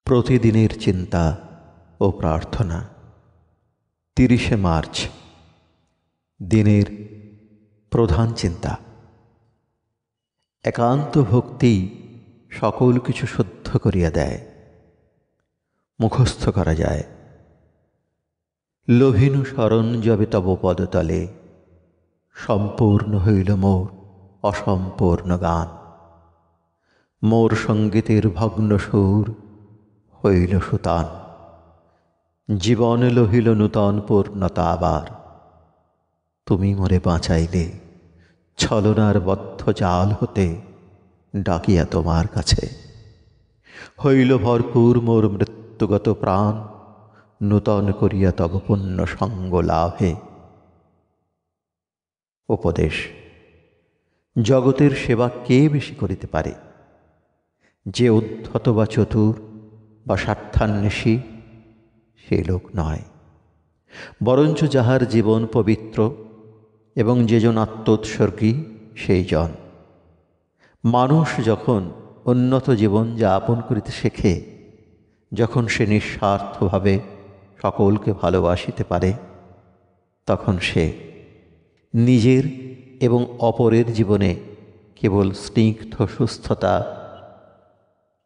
প্রতিদিনের চিন্তা ও প্রার্থনা। 30শে মার্চ, দিনের প্রধান চিন্তা। একান্ত ভক্তি সকল কিছু শুদ্ধ করিয়া দেয়, মুখস্থ করা যায়। লোভিনু শরণ যবে তব পদতলে, সম্পূর্ণ হইল মোর অসম্পূর্ণ গান। মোর সঙ্গীতের ভগ্ন সুর হইল সুতান, জীবন লহিল নূতন পূর্ণতা আবার। তুমি মোরে বাঁচাইলে ছলনার বদ্ধ জাল হতে, ডাকিয়া তোমার কাছে। হইল ভরপুর মোর মৃত্যুগত প্রাণ, নূতন করিয়া তব পুণ্য সঙ্গ লাভে। উপদেশ: জগতের সেবা কে বেশি করিতে পারে? যে উদ্ধত বা চতুর বা স্বার্থান্বেষী সে লোক নয়, বরঞ্চ যাহার জীবন পবিত্র এবং যেজন আত্মোৎসর্গী সেই জন। মানুষ যখন উন্নত জীবন যাপন করিতে শেখে, যখন সে নিঃস্বার্থভাবে সকলকে ভালোবাসিতে পারে, তখন সে নিজের এবং অপরের জীবনে কেবল স্নিগ্ধ সুস্থতা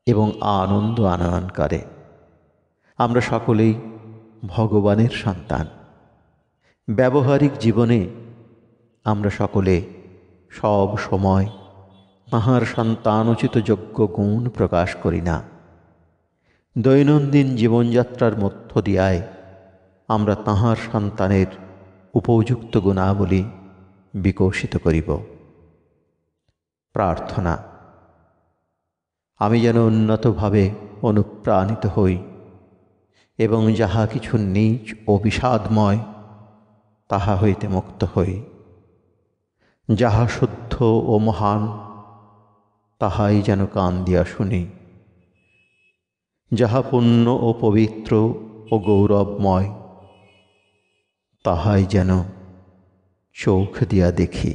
এবং আনন্দ আনয়ন করে। আমরা সকলেই ভগবানের সন্তান। ব্যবহারিক জীবনে আমরা সকলে সব সময় তাঁহার সন্তানোচিত যোগ্য গুণ প্রকাশ করি না। দৈনন্দিন জীবনযাত্রার মধ্য দিয়ায় আমরা তাঁহার সন্তানের উপযুক্ত গুণাবলী বিকশিত করিব। প্রার্থনা: আমি যেন উন্নতভাবে অনুপ্রাণিত হই এবং যাহা কিছু নীচ ও বিষাদময় তাহা হইতে মুক্ত হই। যাহা শুদ্ধ ও মহান তাহাই যেন কান দিয়া শুনি। যাহা পুণ্য ও পবিত্র ও গৌরবময় তাহাই যেন চোখ দিয়া দেখি।